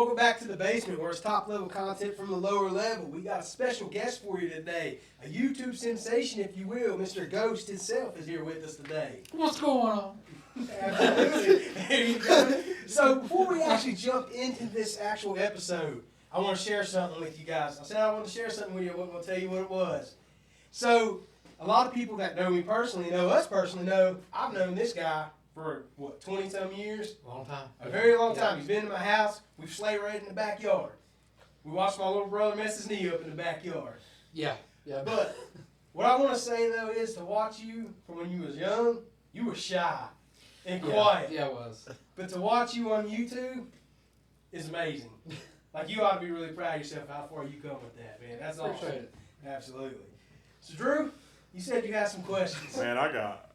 Welcome back to the basement where it's top level content from the lower level. We got a special guest for you today. A YouTube sensation, if you will. Mr. Ghost himself is here with us today. What's going on? Absolutely. There you go. So before we actually jump into this actual episode, I want to share something with you guys. I said I want to share something with you. I'm going to tell you what it was. So a lot of people that know me personally, know us personally, know I've known this guy for, 20-some years? Long time. A very long time. He's been in my house. We've sleigh raided in the backyard. We watched my little brother mess his knee up in the backyard. Yeah. But what I want to say, though, is to watch you from when you was young, you were shy and quiet. Yeah, it was. But to watch you on YouTube is amazing. Like, you ought to be really proud of yourself how far you come with that, man. That's awesome. Appreciate it. Absolutely. So, Drew, you said you had some questions. Man, I got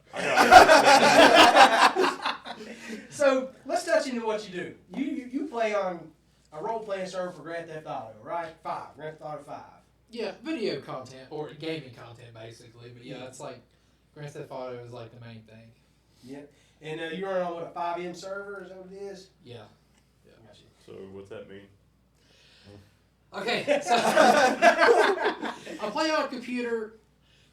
So, let's touch into what you do. You play on a role-playing server for Grand Theft Auto, right? Grand Theft Auto 5. Yeah, video content or gaming content basically. But yeah, it's like Grand Theft Auto is like the main thing. Yeah. And you run on, what, a 5M server? Is that what it is? Yeah. Gotcha. So what's that mean? Okay, so I play on a computer.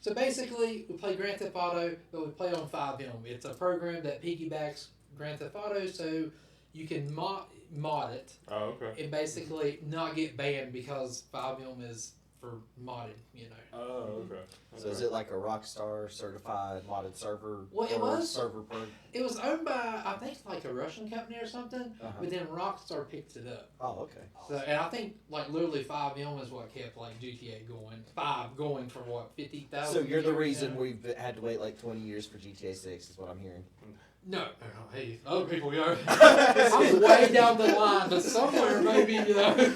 So basically, we play Grand Theft Auto, but we play on 5M. It's a program that piggybacks Grand Theft Auto, so you can mod it Oh, okay. and basically not get banned because 5M is for modded, you know. Oh, okay. So is it like a Rockstar certified modded server? Well, it or was. server pro? It was owned by, I think, like a Russian company or something, Uh-huh. but then Rockstar picked it up. Oh, okay. So, and I think, like, literally 5M is what kept, like, GTA going. 5 going for, what, 50,000? So you're the years reason now? we've had to wait like 20 years for GTA 6 is what I'm hearing. No, hey, other people go. I'm way down the line, but somewhere maybe, you know.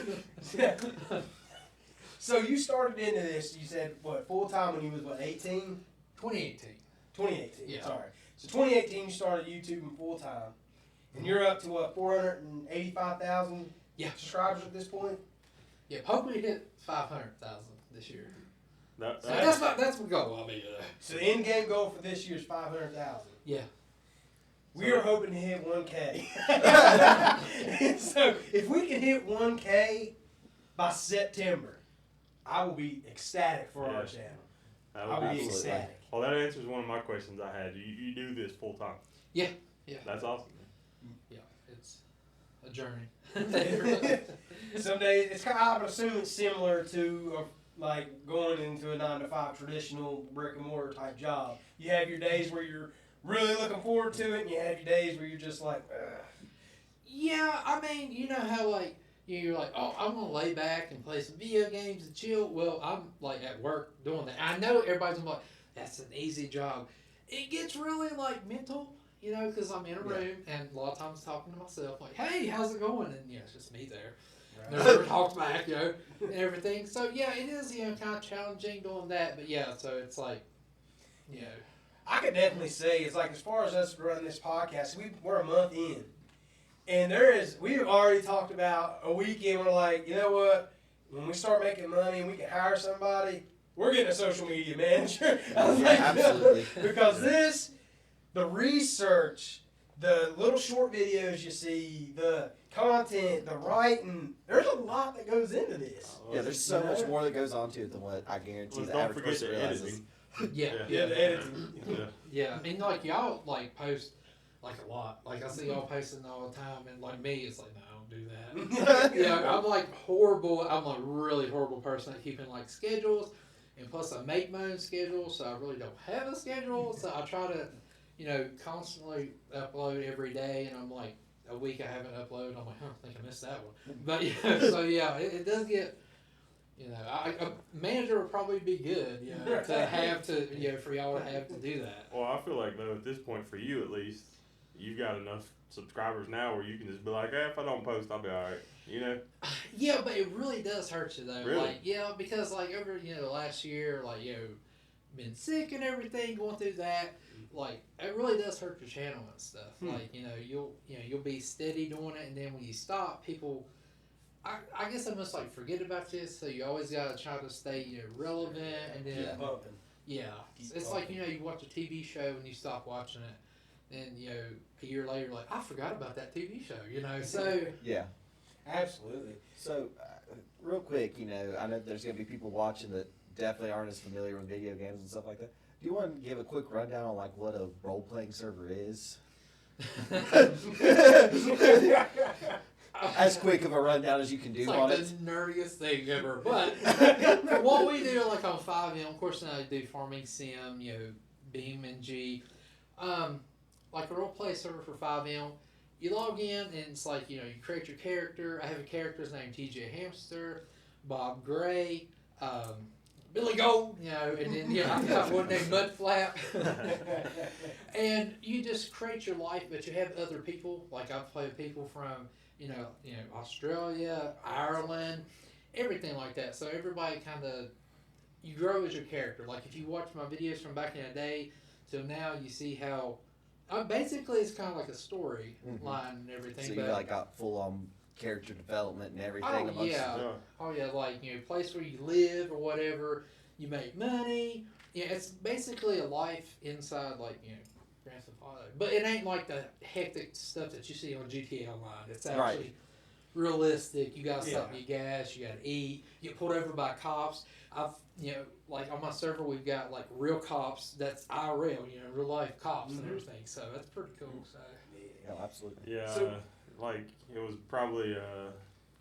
So you started into this, you said, what, full-time when you was, 18? 2018. 2018, Yeah. sorry. So 2018 you started YouTubing full-time. And you're up to, what, 485,000 subscribers at this point? Yeah, hopefully hit 500,000 this year. That, So that's my goal. I mean, So the end-game goal for this year is 500,000. yeah. We are hoping to hit 1K. So if we can hit 1K by September, I will be ecstatic for our Yeah. channel. that I would will be be Absolutely. ecstatic. Well, that answers one of my questions I had. You do this full time. Yeah. That's awesome. Yeah, it's a journey. Some days it's kind of, I would assume it's similar to like going into a 9-to-5 traditional brick and mortar type job. You have your days where you're really looking forward to it, and you have your days where you're just like, ugh. Yeah, I mean, you know how like you're like, oh, I'm gonna lay back and play some video games and chill. Well, I'm like at work doing that. I know everybody's gonna be like, that's an easy job. It gets really like mental, you know, because I'm in a room and a lot of times talking to myself like, hey, how's it going? And yeah, it's just me there. Never talked back, you know, and everything. So yeah, it is, you know, kind of challenging doing that. But yeah, so it's like, you know. I could definitely say it's like as far as us running this podcast, we're a month in, and we've already talked about a weekend. We're like, you know what? When we start making money and we can hire somebody, we're getting a social media manager. I was Yeah, like, absolutely. because the research, the little short videos you see, the content, the writing, there's a lot that goes into this. Yeah, there's so much more that goes on to it than what I guarantee Well, the don't average forget person the realizes. editing. Yeah, Yeah, the editing. Yeah. yeah. I mean, like y'all like post like a lot. Like I see y'all posting all the time, and like me, it's like no, I don't do that. Yeah, I'm like horrible. I'm like really horrible person at keeping like schedules, and plus I make my own schedule, so I really don't have a schedule. So I try to, you know, constantly upload every day, and I'm like a week I haven't uploaded. I'm like, I think I missed that one. But yeah, so yeah, it does get. You know, a manager would probably be good, you know, to have to, you know, for y'all to have to do that. Well, I feel like though at this point for you at least, you've got enough subscribers now where you can just be like, if I don't post, I'll be all right. You know. Yeah, but it really does hurt you though. Really? Like, yeah, because like over, you know, last year, like, you know, been sick and everything, going through that. Like, it really does hurt your channel and stuff. Like, you know, you'll be steady doing it, and then when you stop, people. I guess I must like forget about this, so you always gotta try to stay, you know, relevant, and then Keep bumping. it's like, you know, you watch a TV show and you stop watching it, and you know a year later, like I forgot about that TV show, you know. So Yeah. Absolutely. So, real quick, you know, I know there's going to be people watching that definitely aren't as familiar with video games and stuff like that. Do you want to give a quick rundown on like what a role-playing server is? As quick of a rundown as you can do It's on like it. the nerdiest thing ever. But what we do, like on 5M, of course, I do Farming Sim, you know, Beam and G. Like a role play server for 5M, you log in and it's like, you know, you create your character. I have a character's named TJ Hamster, Bob Gray, Billy Gold, you know, and then, you know, I've got one named Mudflap. And you just create your life, but you have other people. Like I've played people from, you know, Australia, Ireland, everything like that. So everybody kind of, you grow as your character. Like if you watch my videos from back in the day till now, you see how, basically it's kind of like a story line and everything. So but, you like got full-on character development and everything. Oh yeah. Oh yeah, like, you know, place where you live or whatever, you make money. Yeah, it's basically a life inside, like, you know, Grand Theft Auto. But it ain't like the hectic stuff that you see on GTA Online. It's actually Right. realistic. You got something you gas, you got to eat. You get pulled over by cops. I've, you know, like on my server we've got like real cops. That's IRL, you know, real life cops and everything. So that's pretty cool. So. Yeah, absolutely. Yeah, So- like it was probably a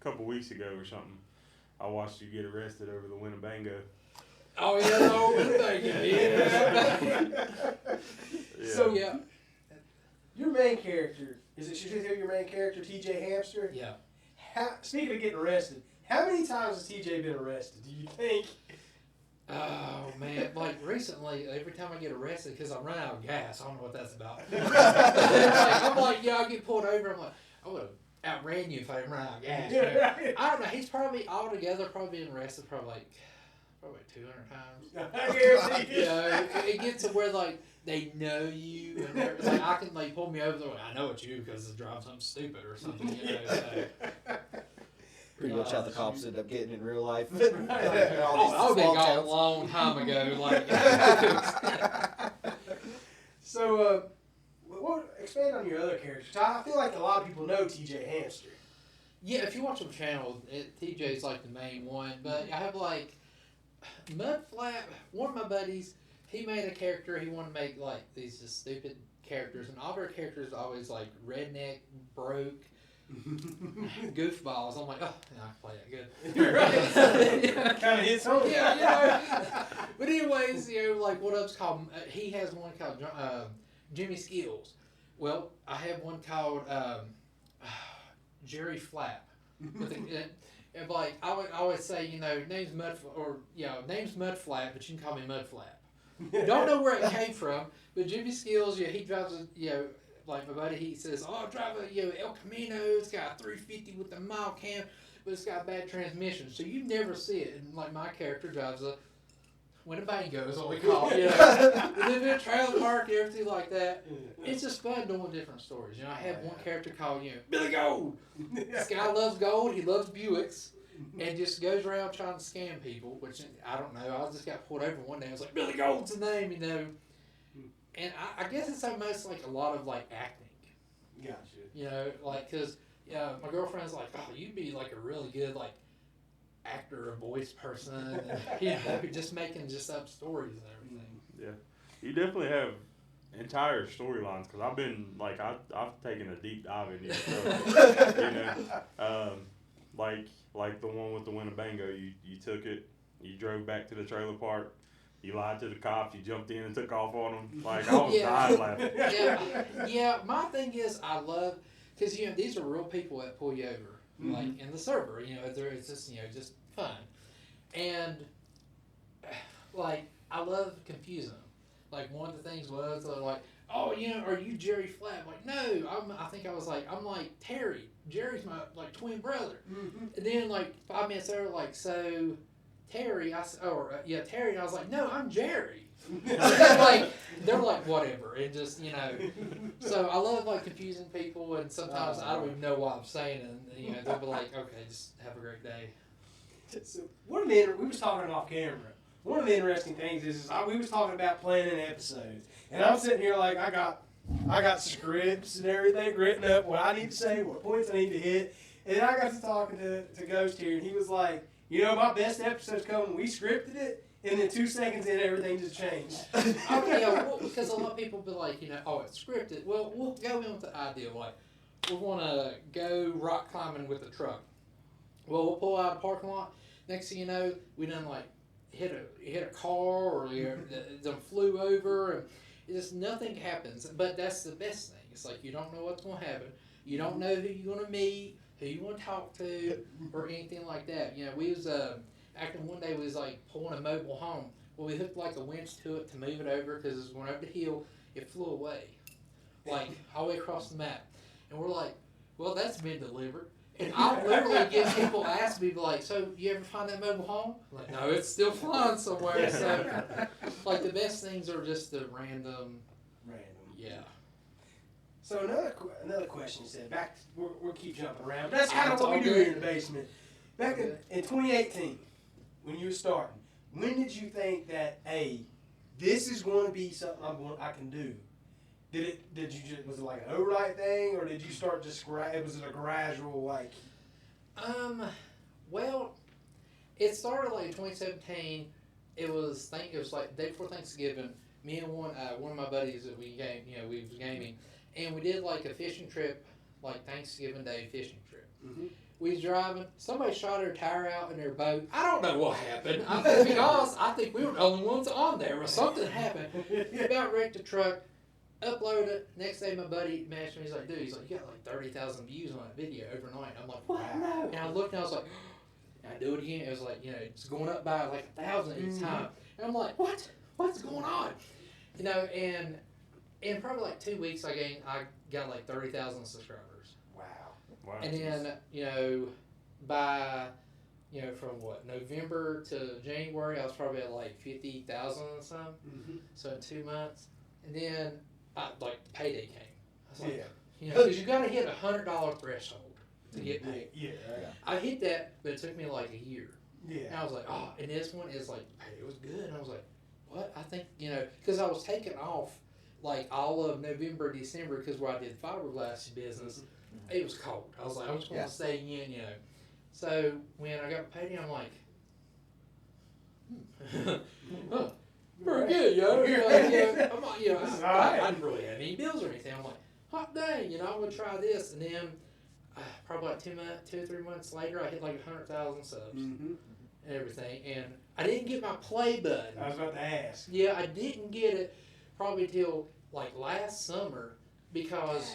couple weeks ago or something. I watched you get arrested over the Winnebago. Oh yeah, the whole thing. Yeah. Yeah. So Yeah. your main character, should we tell your main character, TJ Hamster? Yeah. Speaking of getting arrested, how many times has TJ been arrested, do you think? Oh man, like recently, every time I get arrested because I run out of gas, I don't know what that's about. I'm like, yeah, I get pulled over. I'm like, I would have outran you if I didn't run out of gas. Yeah. I don't know. He's probably altogether probably been arrested probably 200 times. I guarantee You know, it gets to where like they know you, and they're like I can like pull me over. They're like, I know it's you because it's driving something stupid or something. You know, so. Pretty much how the cops end up getting in real life. Oh, I've been small gone a towns. long time ago. Like, So, expand on your other characters. I feel like a lot of people know TJ Hamster. yeah, if you watch the channel, TJ's like the main one. But I have like Mudflap. One of my buddies, he made a character. He wanted to make like these just stupid characters, and all of our characters are always like redneck, broke. Goofballs. I'm like, oh, yeah, I can play that good. Right. Kind of hits home. Yeah, you know. But anyways, you know, like one of them's called. He has one called Jimmy Skills. Well, I have one called Jerry Flap. And like I would always say, you know, name's Mudflap, but you can call me Mudflap. Don't know where it came from, but Jimmy Skills, yeah, he drives a, you know, like my buddy, he says, oh, I drive a, you know, El Camino. It's got a 350 with the mile cam, but it's got a bad transmission, so you never see it. And like my character drives a Winnebago is what we call it, you know. We live in a trailer park and everything like that. It's just fun doing different stories. You know, I have one character called, you know, Billy Gold. This guy loves gold. He loves Buicks. And just goes around trying to scam people, which I don't know. I just got pulled over one day. I was like, Billy Gold's the name, you know. And I guess it's almost like a lot of like acting. Gotcha. You know, like, because my girlfriend's like, oh, you'd be like a really good like actor or voice person. And, you know, just making just up stories and everything. Yeah, you definitely have entire storylines because I've been like I've taken a deep dive into your stuff. You know, like the one with the Winnebago. You took it, you drove back to the trailer park. You lied to the cops. You jumped in and took off on them. Like I was dying laughing. Yeah. My thing is I love because you know these are real people that pull you over, like in the server. You know, it's just just fun, and like I love confusing them. Like one of the things was they're like, oh, you know, are you Jerry Flap? Like, no, I think I was like, I'm like Terry. Jerry's my like twin brother. And then like 5 minutes later, like so. Terry, Terry, and I was like, no, I'm Jerry. they're like, whatever, and just, you know. So I love like confusing people, and sometimes I don't even know what I'm saying, and you know they'll be like, okay, just have a great day. So we was talking off camera. One of the interesting things is we was talking about planning episodes, and I'm sitting here like I got scripts and everything written up, what I need to say, what points I need to hit. And I got to talking to Ghost here, and he was like, you know, my best episode's coming. We scripted it, and then 2 seconds in, everything just changed. Oh, yeah, well, because a lot of people be like, you know, oh, it's scripted. Well, we'll go in with the idea, like, we want to go rock climbing with the truck. Well, we'll pull out a parking lot. Next thing you know, we done, like, hit a car or them flew over, and it just nothing happens. But that's the best thing. It's like you don't know what's going to happen. You don't know who you're going to meet, who you want to talk to, or anything like that. You know, we was acting one day. We was like pulling a mobile home. Well, we hooked like a winch to it to move it over because it was going over the hill. It flew away, like all the way across the map. And we're like, well, that's been delivered. And I literally get people ask me like, so you ever find that mobile home? I'm like, no, it's still flying somewhere. So, like the best things are just the random. Yeah. So another question said, we'll keep jumping around. But that's kind of It's what we all do good. here in the basement. Back in 2018, when you were starting, when did you think that, hey, this is going to be something I can do? Was it like an overnight thing, or did you start just was it a gradual like? Well, it started like in 2017. It was like the day before Thanksgiving. Me and one of my buddies that we was gaming, and we did like a fishing trip, like Thanksgiving Day fishing trip. Mm-hmm. We was driving. Somebody shot their tire out in their boat. I don't know what happened. I'm gonna be honest. I think we were the only ones on there, or something happened. We about wrecked the truck. Upload it. Next day, my buddy messaged me. He's like, dude, you got like 30,000 views on that video overnight. I'm like, what? No. And I looked and I was like, and I do it again. It was like, it's going up by like 1,000 each time. And I'm like, what? What's going on? You know, and in probably like 2 weeks, I got like 30,000 subscribers. Wow. And then, by, from November to January, I was probably at like 50,000 or something. Mm-hmm. So in 2 months. And then, the payday came. I was like, Yeah. because you got to hit $100 threshold to get paid. Yeah. Right. I hit that, but it took me like a year. Yeah. And I was like, oh, and this one is like, hey, it was good. And I was like, what? I think, because I was taking off like all of November, December, because where I did fiberglass business, it was cold. I was like, I'm just going to stay in, So when I got paid, I'm like, huh, pretty good, I'm like, I didn't really have any bills or anything. I'm like, hot dang, I'm going to try this. And then probably like 2 or 3 months later, I hit like 100,000 subs. Mm-hmm. And everything, and I didn't get my play button. I was about to ask. Yeah, I didn't get it probably till like last summer because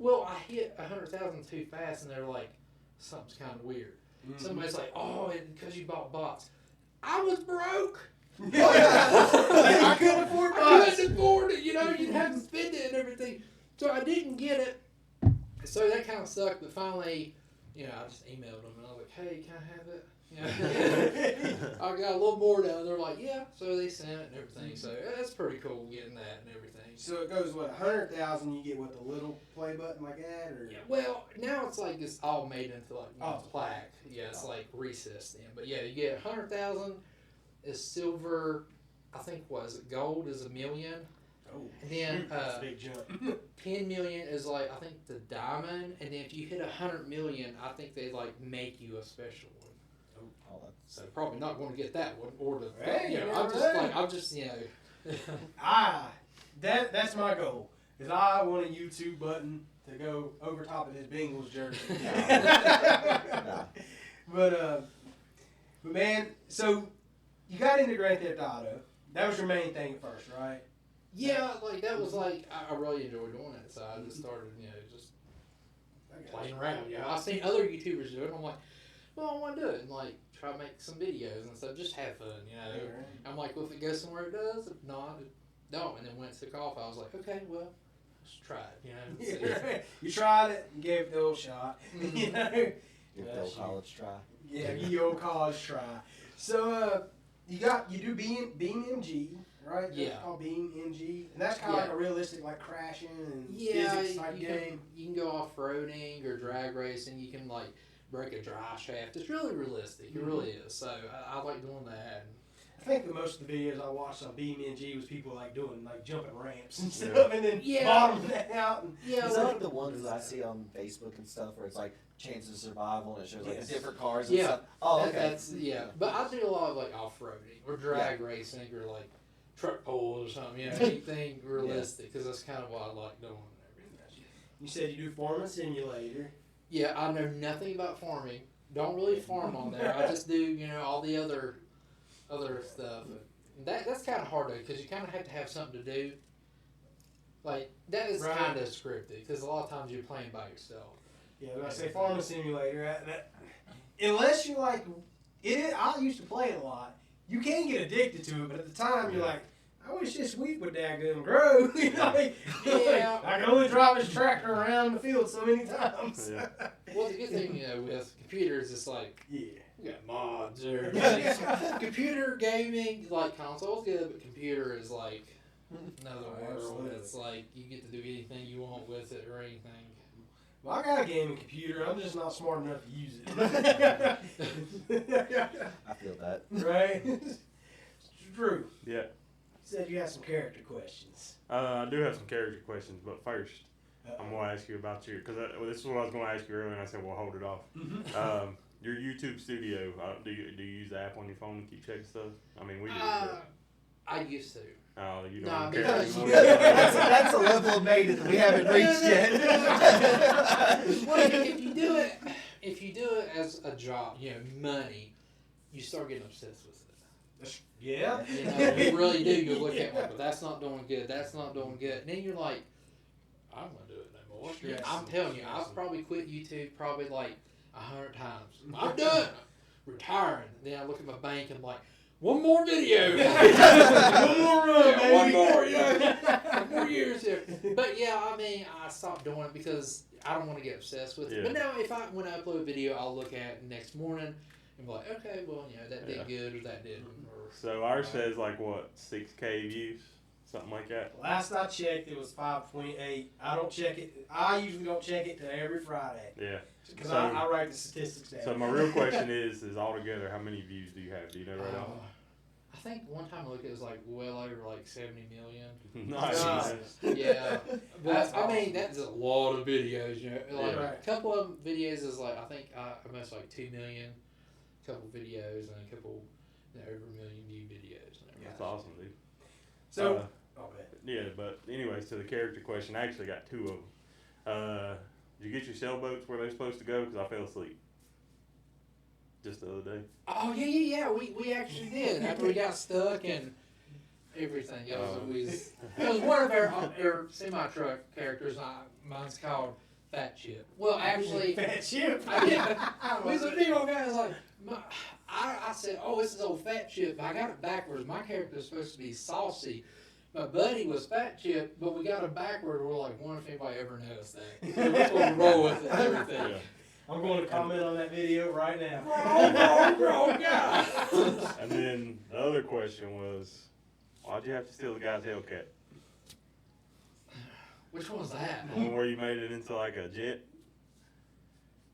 I hit 100,000 too fast, and they're like, something's kind of weird. Mm-hmm. Somebody's like, oh, because you bought bots. I was broke. I couldn't afford bots. I couldn't afford it. You'd have to spend it and everything. So I didn't get it. So that kind of sucked. But finally, I just emailed them and I was like, hey, can I have it? I got a little more down. They're like, yeah. So they sent it and everything. So that's pretty cool getting that and everything. So it goes 100,000. You get the little play button like that, or Yeah, well, now it's like it's all made into like Oh. plaque. Yeah, it's like recessed in. But yeah, you get 100,000 is silver. I think gold is $1 million. Oh, And then that's a big jump. 10 million is like I think the diamond, and then if you hit 100 million, I think they like make you a special one. Oh, that's So probably not going to get that one or the. Hey, you I'm never just know. like I'm just That's my goal. Is I want a YouTube button to go over top of his Bengals jersey. But man, so you got into Grand Theft Auto. That was your main thing at first, right? Yeah, like that was like I really enjoyed doing it, so I just started just playing around. I've seen other YouTubers do it. And I'm like, well, I want to do it and like try to make some videos and stuff. Just have fun, I'm like, well, if it goes somewhere, it does. If not, it don't. And then when it took off, I was like, okay, well, let's try it. You tried it and gave it the old shot. Mhm. Give give the old college try. give your old college try. So you do BeamNG, right? Yeah. It's called BeamNG, and that's kind of like a realistic like crashing and physics type game. You can go off roading or drag racing. You can like break a dry shaft. It's really realistic. It really is. So I like doing that. think that most of the videos I watched on BeamNG was people like doing like jumping ramps and Yeah. stuff, and then Yeah. bottoming out. And Yeah, Is well, that like the ones that I see on Facebook and stuff where it's like chances of survival and it shows like Yes. the different cars and Yeah. stuff? Oh, okay. That's But I do a lot of like off-roading or drag racing or like truck pulls or something. You know, anything realistic because that's kind of what I like doing and everything. you said you do Farming Simulator. Yeah, I know nothing about farming. Don't really farm on there. I just do all the other stuff. That's kind of hard though because you kind of have to have something to do. Like that is Right. kind of scripted because a lot of times you're playing by yourself. Yeah, when I say Farming Simulator, unless you like it, I used to play it a lot. You can get addicted to it, but at the time you're like, I wish this wheat would daggum grow. You know, Yeah. I can only drive this tractor around the field so many times. Yeah. Well, the good thing with computers is like Yeah. you got mods or computer gaming like consoles good, but computer is like another Oh, world. absolutely. It's like you get to do anything you want with it or anything. Well, I got a gaming computer. I'm just not smart enough to use it. I feel that. Right? Drew, Yeah. said you had some character questions. I do have some character questions, but first I'm Uh-oh. going to ask you about your, because this is what I was going to ask you earlier, and I said, well, hold it off. Mhm. Your YouTube studio, do you use the app on your phone to keep checking stuff? I mean, we do. I used to. Oh, you No, don't I care mean, anymore. That's a level of maiden that we haven't reached yet. Well, if you do it as a job, money, you start getting obsessed with it. Yeah. You really do. You look at like, but that's not doing good. That's not doing good. And then you're like, I'm gonna do it no more. Stressing. I'm telling you, I've probably quit YouTube probably like 100 times. I'm done. Retiring. Then I look at my bank and I'm like, one more video. One more run, Yeah, one baby. more, One more years here. But yeah, I mean, I stopped doing it because I don't want to get obsessed with it. Yeah. But now, when I upload a video, I'll look at it next morning and be like, okay, well, that did good or that didn't. Or, So ours says like what, 6K views, something like that. Last I checked, it was 5.8. I don't check it. I usually don't check it till every Friday Yeah. because So- I write the statistics down. So my real question is altogether, how many views do you have? Do you know right off? I think one time I looked, it was like well over like 70 million. Nice. Nice. Yeah, but That's I mean awesome. that's a lot of videos. Like Yeah. a couple of videos is like I think I must like 2 million. Couple videos and a couple over 1 million view videos. And everything. That's awesome, dude. So, Uh, oh, man. yeah, but anyways, to the character question, I actually got two of them. Did you get your sailboats where they're supposed to go? Because I fell asleep just the other day. Oh yeah. We actually did after we got stuck and everything. It was one of our semi truck characters. Mine's called Fat Chip. Well, actually, Fat Chip. we was a big old guy. I was like, I said, oh, this is old Fat Chip. I got it backwards. My character was supposed to be Saucy. My buddy was Fat Chip, but we got him backward. We're like, wonder if anybody ever noticed that. So we're supposed to roll with it and everything. Yeah. I'm going to comment on that video right now. Wrong guy. And then the other question was, why'd you have to steal the guy's Hellcat? Which one's that? The one where you made it into like a jet?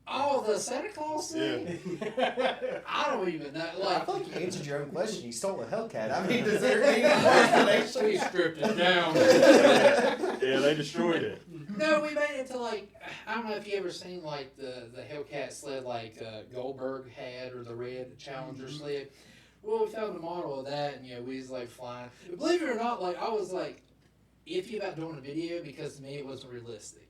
Oh, the Santa Claus thing? I don't even know. I Like, feel like you answered your own question. You stole a Hellcat. I mean, does there need more explanation? we stripped it down. Yeah, they destroyed it. No, we made it to like, I don't know if you ever seen like the Hellcat sled like Goldberg had or the red Challenger sled. Well, we found a model of that and we was like flying. But believe it or not, like I was like iffy about doing a video because to me it wasn't realistic.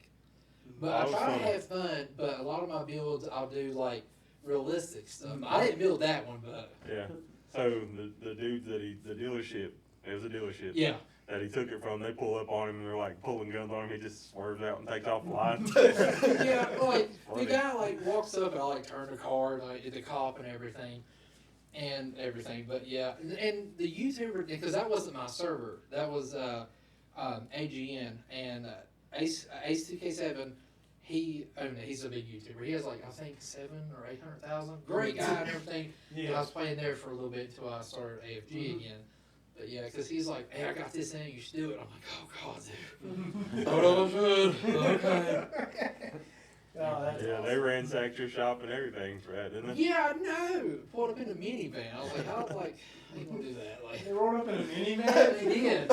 But I That was try to funny. have fun, but a lot of my builds I'll do like realistic stuff. I didn't build that one, but Yeah. So the dudes that the dealership, it was a dealership. yeah. That he took it from, they pull up on him and they're like pulling guns on him. He just swerves out and takes off flying. Yeah, like the Funny. guy like walks up and I like turn the car, like the cop and everything. But yeah, and the YouTuber because that wasn't my server. That was AGN and Ace 2K7. He's a big YouTuber. He has like I think 700,000 or 800,000. Great guy and everything. And I Yeah. was playing there for a little bit until I started AFG again. But yeah, because he's like, hey, I got this thing, you should do it. I'm like, oh god, dude. Hold on, I should. Okay. Oh, that's Yeah, awesome. they ransacked your shop and everything for that, didn't they? Yeah, I know. Pulled up in a minivan. I was like, how you gonna do that? Like, They rolled up in a minivan. they did.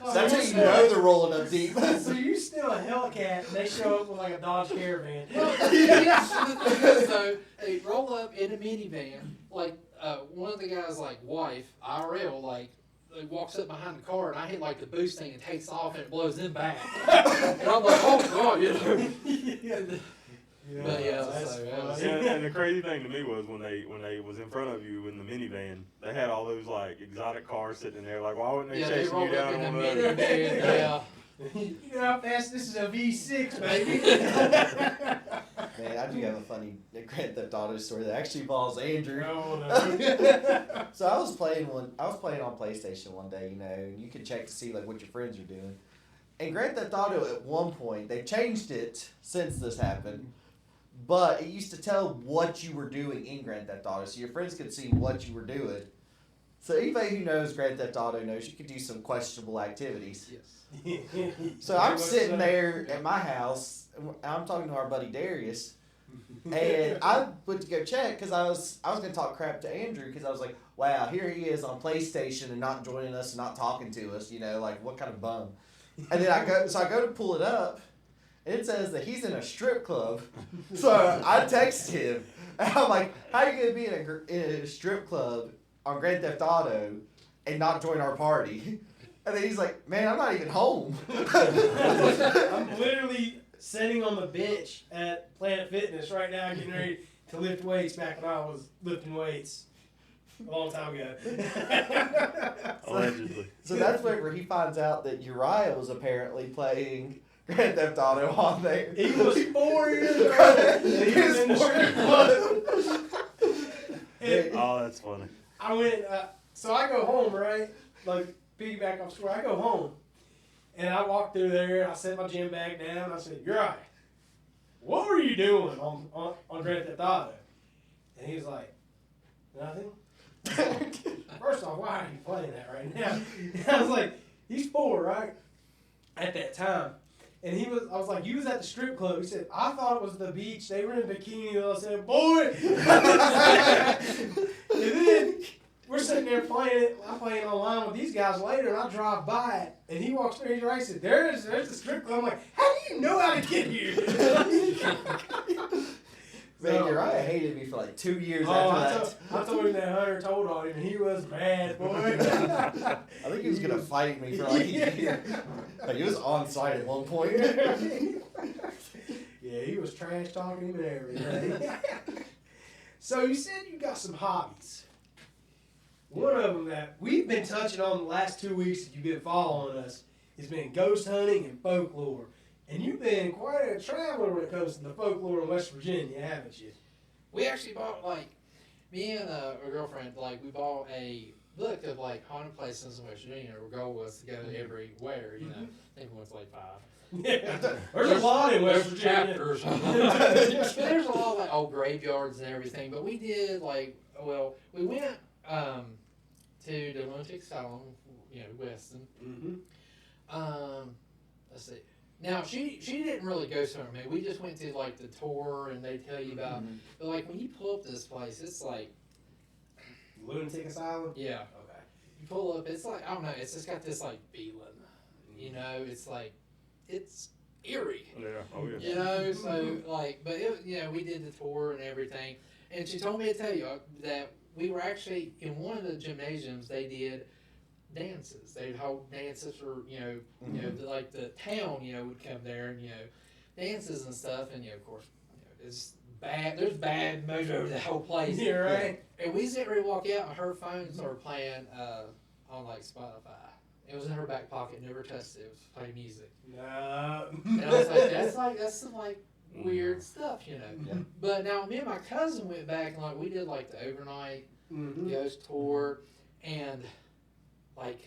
Oh, That's how you're you still- know they're rolling up deep. So you steal a Hellcat and they show up with like a Dodge Caravan. Well, yes, the thing is, though, they roll up in a minivan. Like one of the guys' like wife, IRL, like walks up behind the car, and I hit like the boost thing and takes off, and it blows them back. And I'm like, oh god, you know. But yeah, that's so, yeah, funny. Yeah, and the crazy thing to me was when they was in front of you in the minivan, they had all those like exotic cars sitting there. Like, why wouldn't they Yeah, they chasing rolled you up down in on a the minivan. Yeah. You know how fast this is a V6, baby. Man, I do have a funny Grand Theft Auto story that actually involves Andrew. No, no. So I was playing on PlayStation one day, you know, and you can check to see like what your friends are doing. And Grand Theft Auto at one point, they've changed it since this happened, but it used to tell what you were doing in Grand Theft Auto, so your friends could see what you were doing. So anybody who knows Grand Theft Auto knows you could do some questionable activities. Yes. So I'm sitting there at my house, and I'm talking to our buddy Darius, and I went to go check because I was gonna talk crap to Andrew because I was like, wow, here he is on PlayStation and not joining us and not talking to us, you know, like what kind of bum. And then I go to pull it up, and it says that he's in a strip club. So I text him, and I'm like, how are you gonna be in a strip club on Grand Theft Auto and not join our party? And then he's like, man, I'm not even home. I'm literally sitting on the bench at Planet Fitness right now, getting ready to lift weights back when I was lifting weights a long time ago. Allegedly. So that's whenever he finds out that Uriah was apparently playing Grand Theft Auto on there. He was 4 years old. He was in the 4 strip years club. And Oh, that's funny. I went, so I go home, right? Like, piggyback off story. I go home, and I walk through there, and I set my gym bag down, and I said, Uriah, what were you doing on Grand Theft Auto? And he was like, nothing. First off, why are you playing that right now? And I was like, he's 4, right? At that time. And I was like, you was at the strip club. He said, I thought it was the beach. They were in bikinis. I said, boy. And then we're sitting there playing it. I'm playing online with these guys later, and I drive by it. And he walks through, he's right. He said, there's the strip club. I'm like, how do you know how to get here? Man, Uriah hated me for like 2 years Oh, after that. I told him that Hunter told on him, and he was bad, boy. I think he was gonna fight me for like a year. Like he was on site at one point. Yeah, he was trash talking him and everything. So you said you got some hobbies. One of them that we've been touching on the last 2 weeks that you've been following us has been ghost hunting and folklore. And you've been quite a traveler when it comes to the folklore in West Virginia, haven't you? We actually bought, like, me and a girlfriend, like, we bought a book of, like, haunted places in West Virginia. Our goal was to go everywhere, you know. I think we went to, like, 5. Yeah. There's a lot in West There's Virginia. chapters. There's a lot of, like, old graveyards and everything. But we did, like, well, we went to the lunatic asylum, you know, Weston. Mm-hmm. Let's see. Now she didn't really go somewhere. I mean, we just went to like the tour, and they tell you about. But like when you pull up this place, it's like, Lunatic Asylum? yeah, Okay. you pull up, it's like I don't know, it's just got this like feeling, you know. It's like it's eerie, Yeah. Oh yeah. you know. So like, but it, you know, we did the tour and everything, and she told me to tell you that we were actually in one of the gymnasiums. They did dances. They'd hold dances for, you know, like the town, you know, would come there and, you know, dances and stuff. And, you know, of course, you know, it's bad. There's bad mojo over the whole place. Yeah, right. And we didn't really walk out, and her phone started playing on, like, Spotify. It was in her back pocket, never touched it. It was playing music. No. And I was like, that's some, like, weird stuff, you know. Yeah. But now, me and my cousin went back, and, like, we did, like, the overnight Mm-hmm. ghost tour, and like,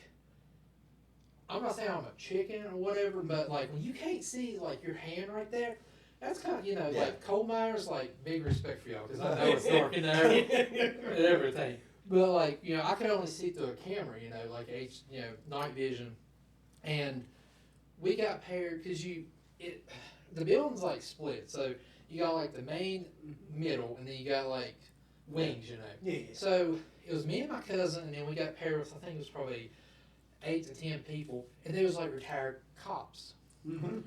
I'm not saying I'm a chicken or whatever, but like when you can't see like your hand right there, that's kind of, you know, Yeah. like coal miners, like big respect for y'all because I know it's dark in there and everything. But like, you know, I could only see through a camera, you know, like night vision, and we got paired because the building's like split, so you got like the main middle, and then you got like wings, you know. Yeah. So it was me and my cousin, and then we got paired with, I think it was probably 8 to 10 people, and there was like retired cops. Mm-hmm.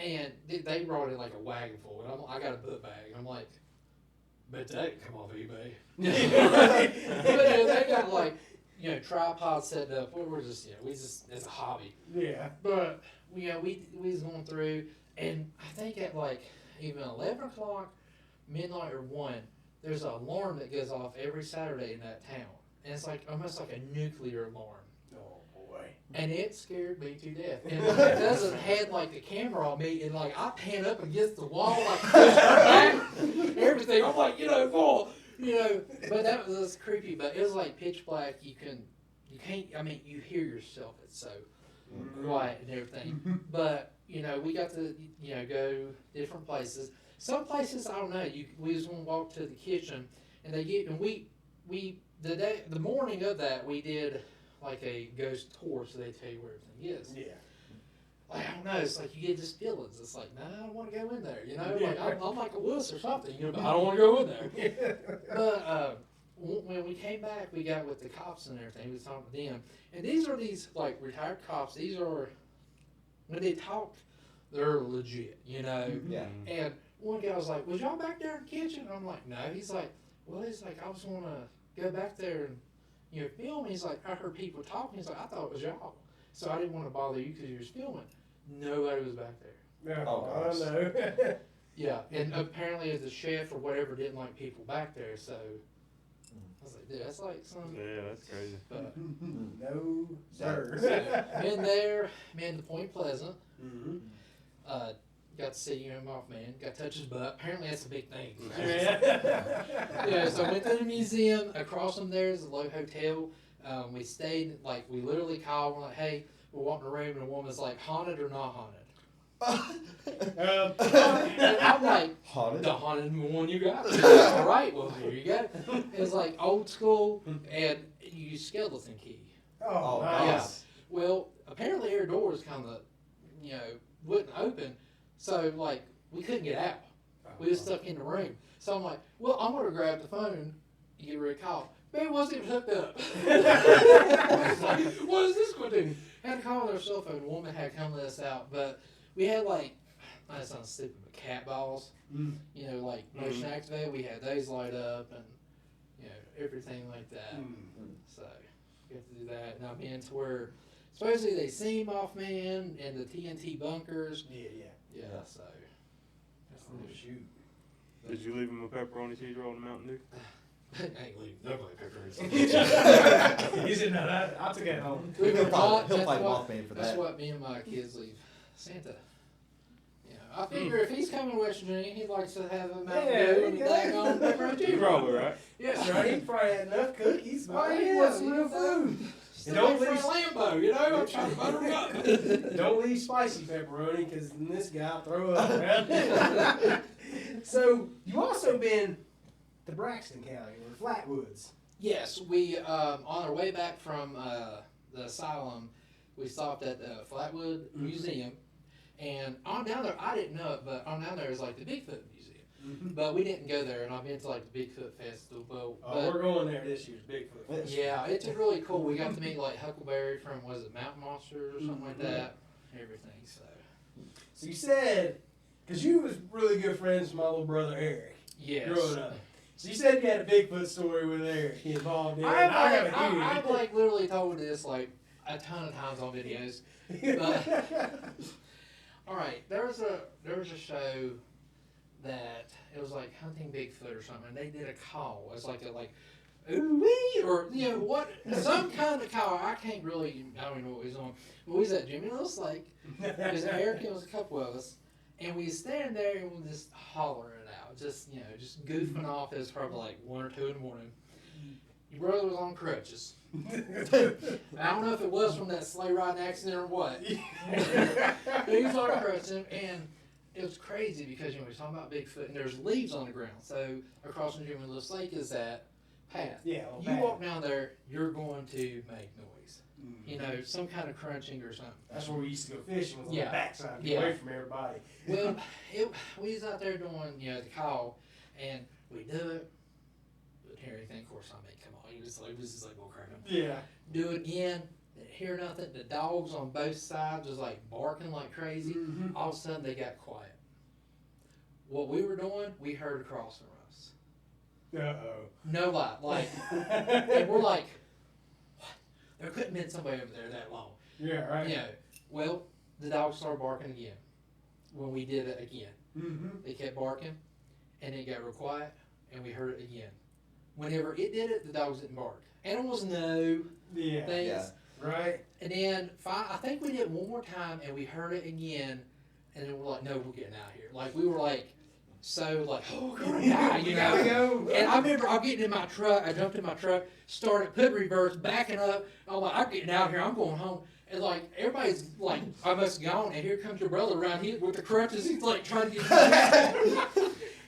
And they brought in like a wagon full, and I got a book bag, and I'm like, bet that can come off eBay. But they got like, tripods set up. We're just, it's a hobby. Yeah. But, we was going through, and I think at like even 11 o'clock, midnight or 1, there's an alarm that goes off every Saturday in that town. And it's like almost like a nuclear alarm. Oh boy. And it scared me to death. And my cousin had like the camera on me, and like I pan up against the wall, like push back, everything. I'm like, fall, But that was creepy. But it was like pitch black. You can't. I mean, you hear yourself. It's so quiet and everything. But we got to go different places. Some places I don't know. We was gonna walk to the kitchen, and the morning of that we did like a ghost tour, so they tell you where everything is. Yeah. Like, I don't know, it's like you get just feelings. It's like, nah, I don't want to go in there, Like, I'm like a wuss or something, but I don't want to go in there. But when we came back, we got with the cops and everything. We was talking to them. And these are like, retired cops. These are, when they talk, they're legit, Yeah. And one guy was like, was y'all back there in the kitchen? I'm like, no. He's like, I was going to go back there and, film. He's like, I heard people talking. He's like, I thought it was y'all. So I didn't want to bother you because you was filming. Nobody was back there. Oh, I know. Yeah, and apparently the chef or whatever didn't like people back there, so I was like, dude, that's like some. Yeah, that's crazy. But, No, so, sir. been there, been to Point Pleasant. Mm-hmm. Got to see Mothman. Got to touch his butt. Apparently that's a big thing. Yeah. Yeah, so I went to the museum. Across from there is a low hotel. We stayed, like, we literally called. We're like, hey, we're walking the room, and a woman's like, haunted or not haunted? And I'm like, Haunted? the haunted one you got. All right, well, here you go. It's like old school, and you use skeleton key. Oh, Oh, nice. Well, apparently her door is kind of, wouldn't open, so, like, we couldn't get out. We was stuck in the room. So I'm like, well, I'm going to grab the phone and get ready to call. Man, it wasn't even hooked up. I was like, what is this going to do? Had to call their cell phone. A woman had come let us out. But we had, like, that sounds stupid, but cat balls. Mm. Like motion activated. We had those light up and, everything like that. So we got to do that. And I've been to where supposedly they seen Mothman and the TNT bunkers. Yeah. Yeah, so. That's Oh, the news. shoot. Did you leave him a pepperoni cheese roll in Mountain Dew? I ain't leaving nobody pepperonis. He said, no, I took it home. Believe it or not, He'll that's fight what- Mothman for That's that. what me and my kids leave Santa. I figure if he's coming to West Virginia, he'd like to have a Mountain Yeah, Dew and a yeah. daggone pepperoni You cheese. probably right. Yes, right. He probably had enough cookies. Oh, Why he yeah, wants some you real know. food. Still Don't wait for leave- a Lambo, I'm trying to butter him up. Don't leave spicy pepperoni because this guy throw up. Man. So you also been to Braxton County or Flatwoods. Yes, we on our way back from the asylum, we stopped at the Flatwood Museum, and on down there, I didn't know it, but on down there is like the Bigfoot Museum. But we didn't go there, and I've been to like the Bigfoot Festival. Oh, we're going there this year's Bigfoot. Well, Yeah, it's really cool. We got to meet like Huckleberry from was it Mountain Monsters or something like that. Everything. So So you said, because you was really good friends with my little brother Eric yes. growing up. So you said you had a Bigfoot story with Eric involved in it. and I gotta hear it. I've like literally told this like a ton of times on videos. All right, there was a show that it was like hunting Bigfoot or something. And they did a call. It's like ooh wee or what some kind of call. I don't even know what he was on. But we was at Jimmy Lewis Lake. It was Eric and it was a couple of us, and we was standing there and we was just hollering it out, just goofing off. It was probably like 1 or 2 in the morning. Your brother was on crutches. I don't know if it was from that sleigh riding accident or what. But he was on crutches, and it was crazy because we were talking about Bigfoot, and there's leaves on the ground. So across from Jimmy Lewis Lake is that path. Yeah. You walk down there, you're going to make noise. You know, some kind of crunching or something. That's where we used to go fishing, was on Yeah. the backside, get Yeah. away from everybody. Well, we was out there doing, you know, the call, and we do it. Wouldn't hear anything. Of course, I mean, come on, it was just like, well, crap. Yeah. Do it again. Didn't hear nothing. The dogs on both sides was like barking like crazy. Mm-hmm. All of a sudden, they got quiet. What we were doing, we heard across from us. Uh-oh. No lie, like, and we're like, what? There couldn't have been somebody over there that long. Yeah, right. You know, well, the dogs started barking again. When we did it again, Mm-hmm. they kept barking, and it got real quiet, and we heard it again. Whenever it did it, the dogs didn't bark. Animals know Yeah. things. Yeah. Right. And then I think we did it one more time, and we heard it again, and then we're like, no, we're getting out of here. Like, we were like, so like, oh, we're gonna die, you We gotta know. go. And I remember I'm getting in my truck. I jumped in my truck, started, put reverse, backing up. I'm like, I'm getting out of here. I'm going home. And like everybody's like almost gone, and here comes your brother around here with the crutches. He's like trying to get.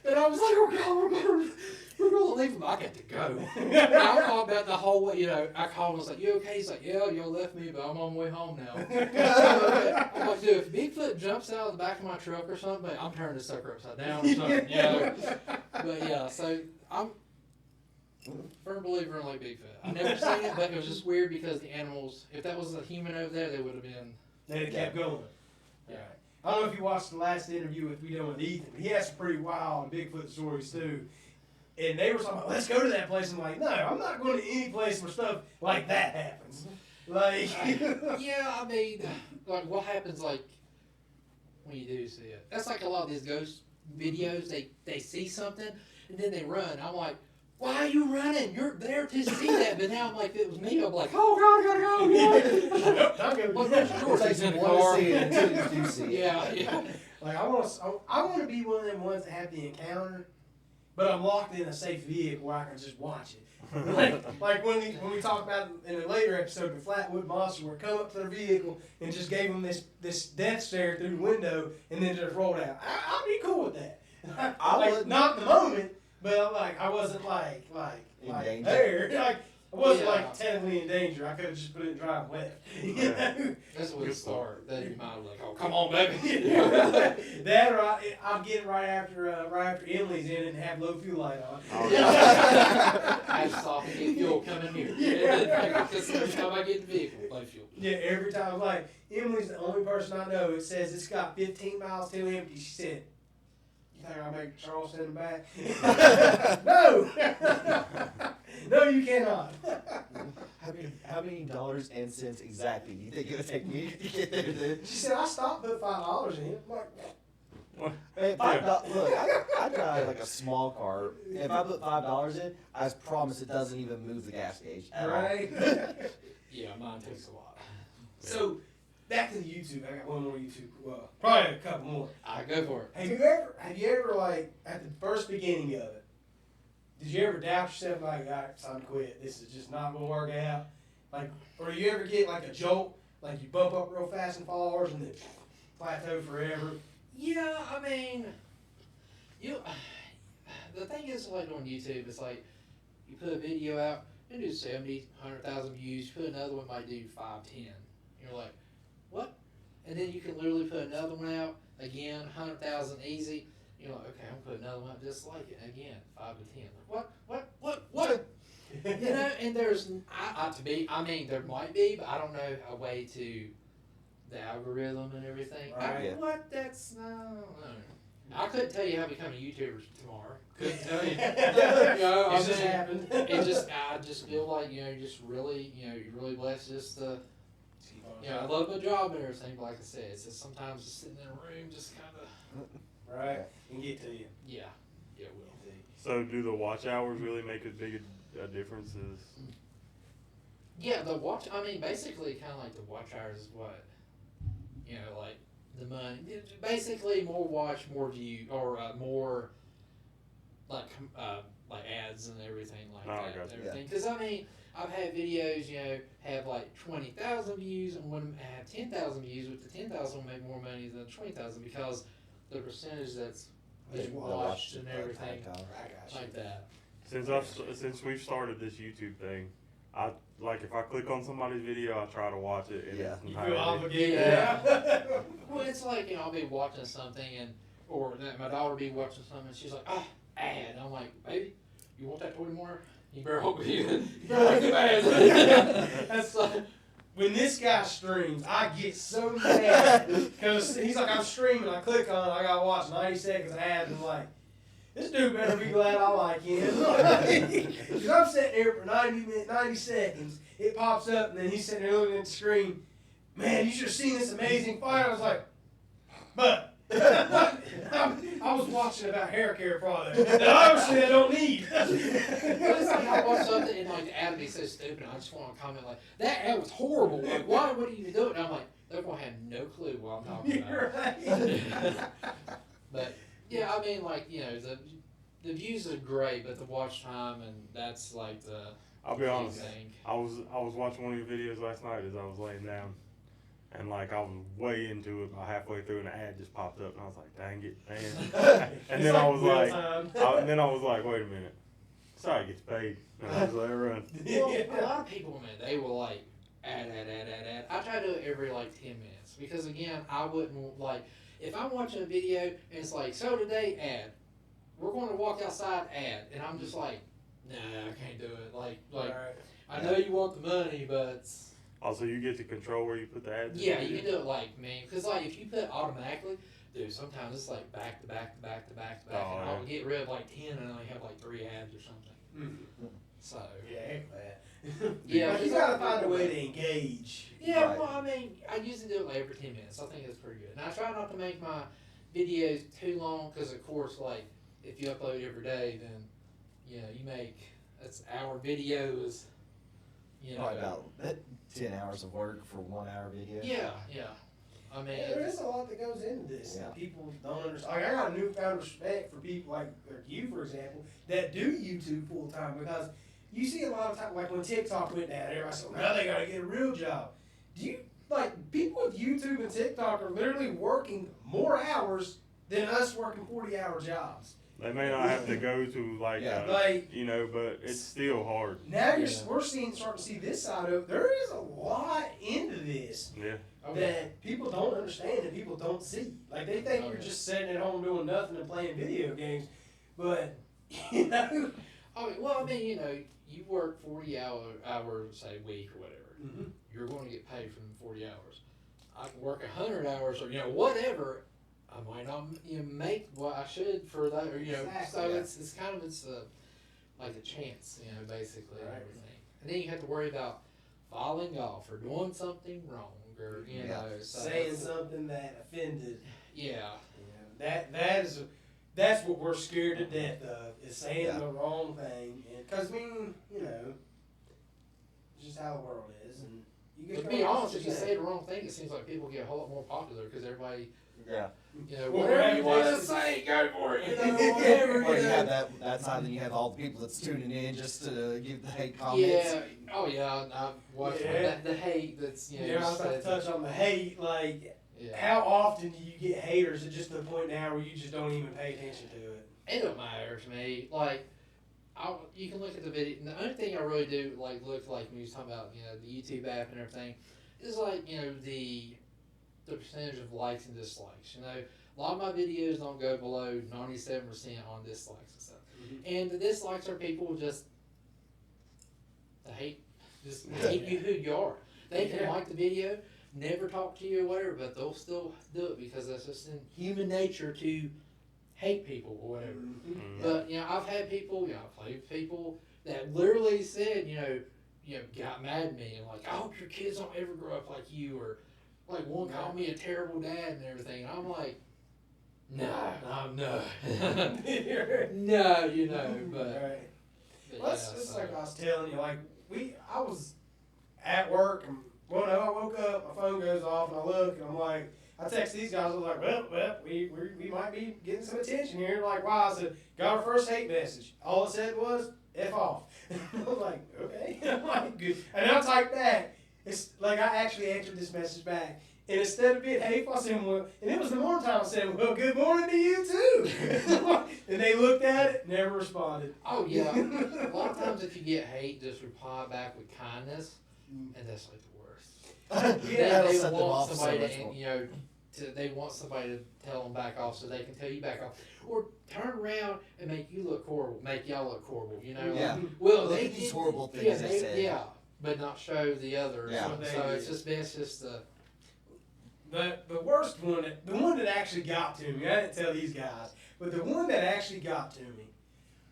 And I was like, oh God, we're gonna leave him. I got to go. And I thought about the whole way. You know, I called him. I was like, you okay? He's like, yeah, y'all left me, but I'm on my way home now. I'm like, dude, if Bigfoot jumps out of the back of my truck or something, I'm turning this sucker upside down or something. You know. But yeah, so I'm firm believer in like Bigfoot. I never seen it, but it was just weird because the animals. If that was a human over there, they would have been. They kept going. Yeah. I don't know if you watched the last interview we done with Ethan. He has some pretty wild Bigfoot stories too. And they were talking about, let's go to that place. I'm like, no, I'm not going to any place where stuff like that happens. Like, Yeah, I mean, like what happens like when you do see it? That's like a lot of these ghost videos. They see something and then they run. I'm like, why are you running? You're there to see that. But now I'm like, if it was me, I'm like, oh God, I gotta go. Nope, not gonna Well, do there's that. George It's in like the you want car. to see it until you do see it. Yeah, yeah. Like I want to be one of them ones that have the encounter, but I'm locked in a safe vehicle where I can just watch it. like when we talked about in a later episode, the Flatwood Monster, where come up to their vehicle and just gave them this death stare through the window and then just rolled out. I'd be cool with that. I like, would. not in the moment, but like I wasn't like In danger. there. Like I wasn't Yeah. like technically in danger. I could have just put it in drive left. You Yeah. know? That's when it started. Then your mind was like, oh, come on, baby. That or I'd get it right after Emily's in it and have low fuel light on. Oh, I stop and get fuel coming here. Yeah. Because every time I get in the vehicle, low fuel. Yeah, every time. Like, Emily's the only person I know. It says it's got 15 miles till empty. She said, you think I'll make Charles send him back? No! No, you cannot. How many dollars and cents exactly do you think it would take me to get there? To, She said, I stopped put $5 in it. I'm like, hey, look, I drive like a small car. If I put $5 in, I promise it doesn't even move the gas gauge at all. right? Yeah, mine takes a lot. So, back to the YouTube. I got one more YouTube. Well, probably a couple more. I go for it. Have you ever like at the first beginning of it, did you ever doubt yourself like, all right, it's time to quit, this is just not gonna work out? Like, or do you ever get like a jolt, like you bump up real fast in followers and then plateau forever? Yeah, I mean, the thing is like on YouTube, it's like you put a video out, it do 70, 100,000 views. You put another one, might do 5, 10. You're like, what? And then you can literally put another one out again, 100,000 easy. You're like, okay, I'm gonna put another one out just like it again, 5 to 10. Like, what? You know, and there's, I mean, there might be, but I don't know a way to the algorithm and everything. Right. That's no. I couldn't tell you how to become a YouTuber tomorrow. Couldn't tell you. It You know, I just mean, happened. I just feel like you're really blessed just to. I love my job and everything, but like I said, it's just sometimes just sitting in a room just kind of. Right, and get to you. Yeah, it will. So do the watch hours really make as big a difference as? Yeah, basically, kind of like the watch hours is what, like the money. Basically, more watch, more view, or more like ads and everything like Oh, that. gotcha. And everything. Because I've had videos, have like 20,000 views, and when I have 10,000 views, with the 10,000 will make more money than 20,000 because the percentage that's been watched and everything I got you. like that. Since we've started this YouTube thing, I like if I click on somebody's video, I try to watch it in its You entirety. feel obligated. Yeah. Well, it's like, I'll be watching something or my daughter will be watching something and she's like, ad. I'm like, baby, you want that toy more? You better hope you better like the ads. That's like, when this guy streams, I get so mad because he's like, I'm streaming, I click on it, I gotta watch 90 seconds of ads, and I'm like, this dude better be glad I like him. Because I'm sitting there for 90 seconds, it pops up, and then he's sitting there looking at the screen. Man, you should have seen this amazing fight. I was like, but I was watching about hair care products that obviously I don't need. But it's like I watch something and like the ad would be so stupid. And I just want to comment like that ad was horrible. Like why would you even do it? And I'm like they're gonna have no clue what I'm talking about. You're right. But yeah, I mean like the views are great, but the watch time and that's like the I'll be key honest. thing. I was watching one of your videos last night as I was laying down, and like I was way into it. About halfway through, and an ad just popped up, and I was like, "Dang it, man!" And then I was like, "Wait a minute, sorry, gets paid." And I was let it run. Well, a lot of people, man, they will like ad. I try to do it every like 10 minutes because again, I wouldn't like if I'm watching a video and it's like, so today ad, we're going to walk outside ad, and I'm just like, nah, I can't do it. Like Right. I know you want the money, but Also, you get to control where you put the ads. yeah, you can do it like me because like if you put automatically. Dude, sometimes it's like back to back, Oh, and I'll get rid of like 10 and I only have like 3 ads or something. So Yeah, heck that. Yeah, But you gotta find a way to engage. yeah, Right. well, I mean, I usually do it like every 10 minutes. I think that's pretty good. And I try not to make my videos too long because, of course, like if you upload every day, then you make that's hour videos. Probably about 10 hours of work for 1 hour video. Yeah. I mean, Yeah, there is a lot that goes into this. Yeah. That people don't understand. Like, I got a newfound respect for people like you, for example, that do YouTube full time because you see a lot of time, like when TikTok went down, everybody said, now they gotta get a real job. Do you, like, people with YouTube and TikTok are literally working more hours than us working 40-hour jobs. They may not have to go to like, Yeah. Like, but it's still hard. now Yeah. we're starting to see this side of it. There is a lot into this Yeah. that people don't understand and people don't see. Like, they think you're Okay. just sitting at home doing nothing and playing video games, but, you know. you work 40 hours, say, a week or whatever. Mhm. You're going to get paid for them 40 hours. I can work 100 hours or, whatever. I might not make what I should for that, or, Exactly. so it's kind of, like a chance, basically, and Right. everything. And then you have to worry about falling off or doing something wrong or, so Saying something that offended. yeah. That's what we're scared to death of, is saying Yeah. the wrong thing. Because, it's just how the world is. And you get To be honest, if you say the wrong thing, it seems like people get a whole lot more popular because everybody, Yeah. whatever you want to say, go for it, whatever. Or you have that side, then you have all the people that's tuning in just to give the hate comments. Yeah. Oh yeah. I've watched Yeah. the hate that's I was about to touch on the hate. Like, Yeah. how often do you get haters to just the point now where you just don't even pay attention to it? It don't matter to me. Like, you can look at the video. And the only thing I really do look like when you was talking about the YouTube app and everything is like the percentage of likes and dislikes. A lot of my videos don't go below 97% on dislikes and stuff. And the dislikes are people just hate you who you are. They can like the video, never talk to you or whatever, but they'll still do it because that's just in human nature to hate people or whatever. Mm. But I've had people, I've played with people that literally said, got mad at me and like, I hope your kids don't ever grow up like you, or like one called me a terrible dad and everything. And I'm like, no, no, but. Right. But Well, yeah, it's so- like I was telling you, like I was at work and I woke up, my phone goes off and I look and I'm like, I text these guys, I was like, well, we might be getting some attention here. Like, why? I said, got our first hate message. All it said was, F off. I was like, okay. I'm like, good. And I typed back. It's like I actually answered this message back. And instead of being hateful, I said, well, and it was the morning time, I said, well, good morning to you too. And they looked at it, never responded. Oh yeah. A lot of times if you get hate, just reply back with kindness, and that's like the worst. Yeah, that'll they set them want off so somebody much to, more. they want somebody to tell them back off so they can tell you back off, or turn around and make you look horrible, make y'all look horrible. Yeah. Like, well, Look they at these did- horrible things yeah, they said. Yeah, but not show the others. Yeah. So it's just best just to. The worst one, the one that actually got to me, I didn't tell these guys, but the one that actually got to me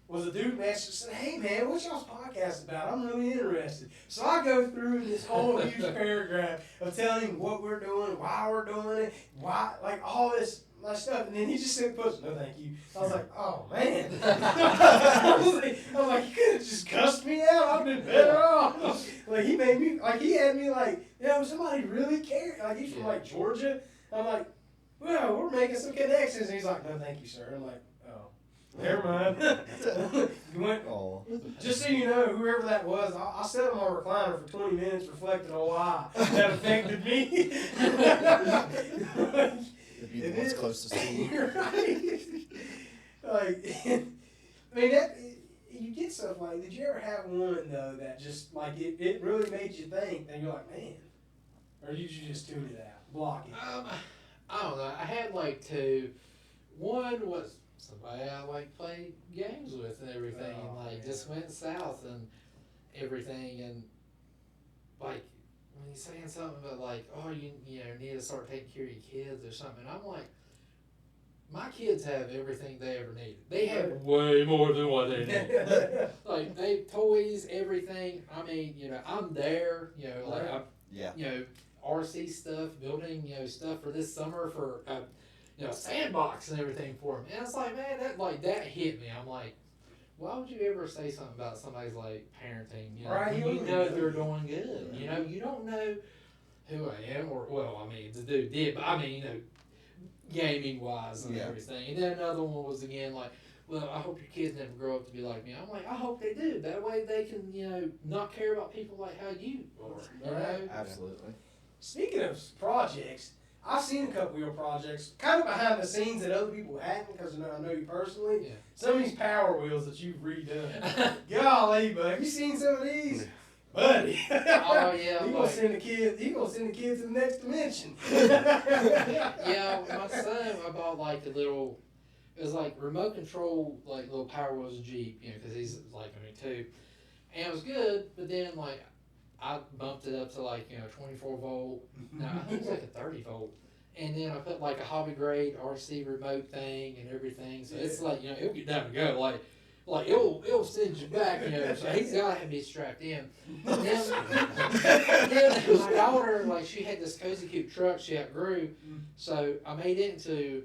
was a dude messaged and said, hey man, what's y'all's podcast about? I'm really interested. So I go through this whole huge paragraph of telling him what we're doing, why we're doing it, why, like all this my stuff, and then he just said, "Puss, no thank you." I was like, "Oh man!" I was like, "You could have just cussed me out. I've been better off." Like he made me, like he had me, like, somebody really cared. Like he's from like Georgia. I'm like, "Well, we're making some connections." And he's like, "No, thank you, sir." I'm like, "Oh, never mind." You went. Oh. Just so you know, whoever that was, I sat on my recliner for 20 minutes reflecting on why that affected me. It'd be the ones closest to you. Right. Like, I mean, that you get stuff like. Did you ever have one though that just like it really made you think, and you're like, man, or did you just tune it out, block it? I don't know. I had like two. One was somebody I like played games with and everything, Oh, and like man. just went south and everything, and like when he's saying something about like, oh, you need to start taking care of your kids or something, I'm like, my kids have everything they ever needed. They have way more than what they need. Like they toys, everything. I mean, I'm there. Like Right. Yeah. RC stuff, building, stuff for this summer for, sandbox and everything for them. And it's like, man, that hit me. I'm like, why would you ever say something about somebody's like parenting? Right, When you you know don't they're doing good. Yeah. You don't know who I am, or well, I mean, the dude did, but I mean, gaming wise and Yeah. everything. And then another one was again like, well, I hope your kids never grow up to be like me. I'm like, I hope they do. That way they can, not care about people like how you are. Right. Absolutely. Speaking of projects, I've seen a couple of your projects, kind of behind the scenes that other people hadn't, because I know you personally. Yeah. Some of these Power Wheels that you've redone. Golly, bud, have you seen some of these? Buddy. Oh yeah, He gonna like, send the kids. He gonna send the kids to the next dimension. yeah. My son, I bought like a little. It was like remote control, like little Power Wheels Jeep, because he's like too, and it was good. But then like, I bumped it up to like 24 volt. No, I think it's like a 30 volt. And then I put like a hobby grade RC remote thing and everything. So it's like it'll get down to go like it'll send you back. So he's gotta be strapped in. And then my daughter, like, she had this Cozy Coupe truck she outgrew, so I made it into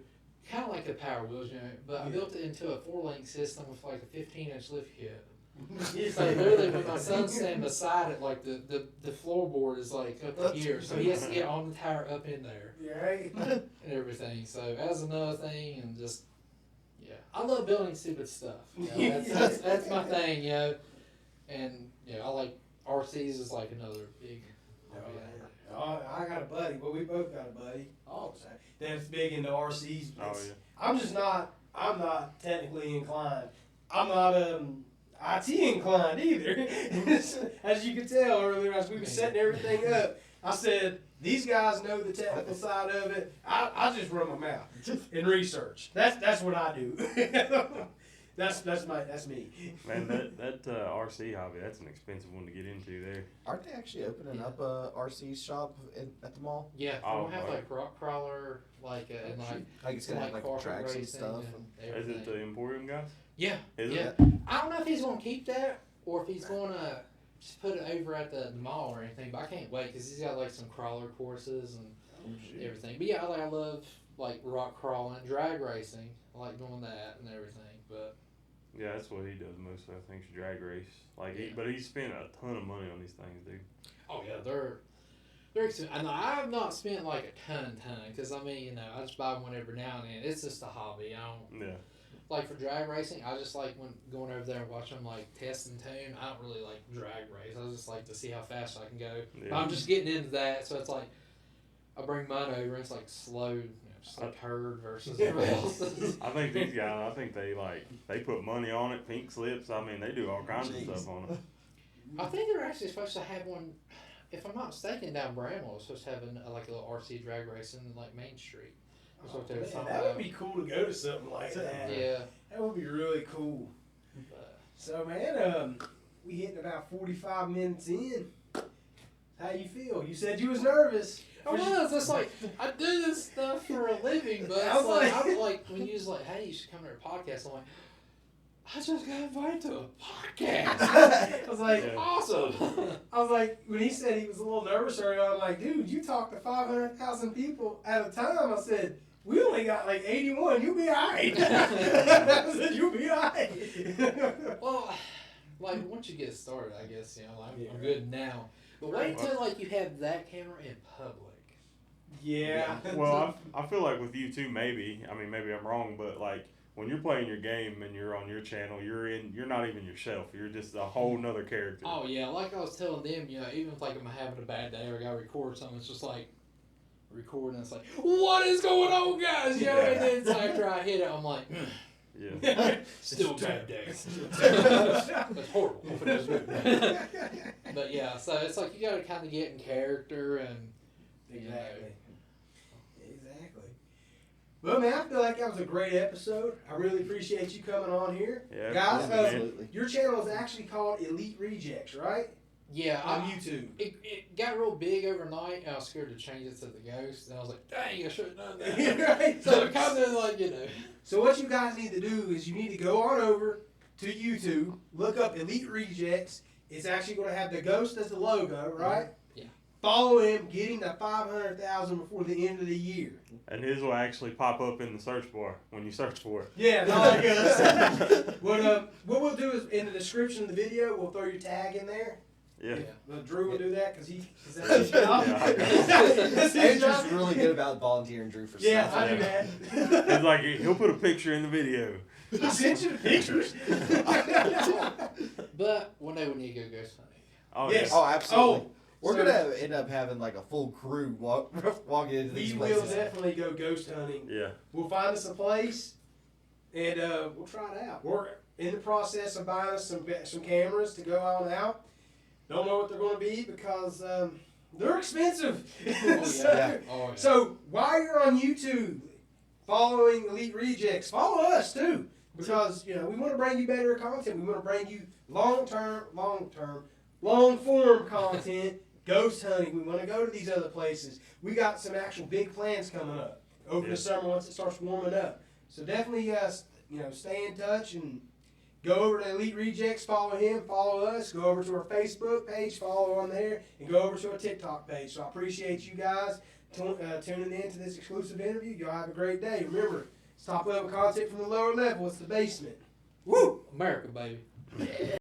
kind of like a Power Wheels, but I built it into a 4-link system with like a 15-inch lift kit. So literally, when my son's standing beside it, like the floorboard is like up here, so he has to get on the tower up in there Right. and everything. So that's another thing, and just I love building stupid stuff. That's my thing, and I like RCs is like another big. Oh, I got a buddy. Well, we both got a buddy. That's big into RCs. Oh yeah. I'm not technically inclined. I'm not IT inclined either. As you can tell earlier, as we were setting everything up, I said, these guys know the technical side of it. I just run my mouth and research. That's what I do. That's me. Man, that RC hobby, that's an expensive one to get into there. Aren't they actually opening up a RC shop at the mall? Yeah, Oh, we'll have right. like rock crawler, like and like Like it's gonna have like car tracks and racing stuff. and Is everything. it the Emporium guys? Yeah, Is yeah. it? I don't know if he's gonna keep that or if he's gonna just put it over at the mall or anything. But I can't wait because he's got like some crawler courses and everything. But yeah, I love like rock crawling, drag racing. I like doing that and everything. But Yeah, that's what he does mostly. I think is drag race. Yeah. But he spent a ton of money on these things, dude. oh yeah, they're expensive. And I've not spent like a ton because I mean I just buy one every now and then. It's just a hobby. I don't. Yeah. Like for drag racing, I just like when going over there and watching them like test and tune. I don't really like drag race. I just like to see how fast I can go. Yeah. I'm just getting into that, so it's like I bring mine over. It's like slow, just like herd versus everybody else's. I think these guys. I think they put money on it. Pink slips. I mean, they do all kinds of stuff on it. I think they're actually supposed to have one. If I'm not mistaken, down Bramwell, was supposed to have like a little RC drag race in like Main Street. That's what they were Man, talking that about. would be cool to go to something like that. Yeah. That would be really cool. So man, we hitting about 45 minutes in. How you feel? You said you was nervous. I was just like, I do this stuff for a living, but I was like- I'm like, when you was like, hey, you should come to our podcast, I'm like, I just got invited to a podcast. I was like, Yeah. Awesome. I was like, when he said he was a little nervous earlier, I'm like, dude, you talk to 500,000 people at a time. I said, we only got like 81. You'll be alright. I said, you'll be alright. Well, like once you get started, I guess I'm Yeah. good now. But wait till like you have that camera in public. Yeah. Well, I feel like with you too, maybe. I mean, maybe I'm wrong, but like when you're playing your game and you're on your channel, you're not even yourself. You're just a whole nother character. Oh yeah, like I was telling them, even if like I'm having a bad day or I gotta record something, it's just like recording. It's like, what is going on, guys? And then it's after I hit it, I'm like, Yeah. still a bad day. That's horrible. But it was good. But yeah, so it's like you gotta kind of get in character and Exactly. Exactly. Well, man, I feel like that was a great episode. I really appreciate you coming on here. Yeah, Guys, absolutely, man. Absolutely. Your channel is actually called Elite Rejects, right? yeah, On YouTube. It got real big overnight, and I was scared to change it to the Ghost, and I was like, dang, I should have done that. Right? So kind of like, So what you guys need to do is you need to go on over to YouTube, look up Elite Rejects. It's actually going to have the Ghost as the logo, right? Yeah. Follow him, get him to 500,000 before the end of the year. And his will actually pop up in the search bar when you search for it. Yeah, not like us. What we'll do is in the description of the video, we'll throw your tag in there. Yeah. Drew will do that because that's his job. Yeah. That's his job. Andrew's really good about volunteering Drew for Yeah, stuff. I do that. It's like he'll put a picture in the video. I sent you the pictures. But one day we need to go ghost hunting. Oh Yes. Oh, absolutely. Oh, We're so- gonna end up having like a full crew walking into these We will places. definitely go ghost hunting. yeah. We'll find us a place, and we'll try it out. We're in the process of buying us some cameras to go on out. Don't know what they're going to be because they're expensive. Oh, So- yeah. Oh, yeah. So while you're on YouTube, following Elite Rejects, follow us too, because we want to bring you better content. We want to bring you long form content. Ghost hunting. We want to go to these other places. We got some actual big plans coming up over Yeah. the summer once it starts warming up. So definitely, stay in touch and go over to Elite Rejects. Follow him. Follow us. Go over to our Facebook page. Follow on there, and go over to our TikTok page. So I appreciate you guys tuning in to this exclusive interview. Y'all have a great day. Remember, it's top level content from the lower level. It's the basement. Woo! America, baby.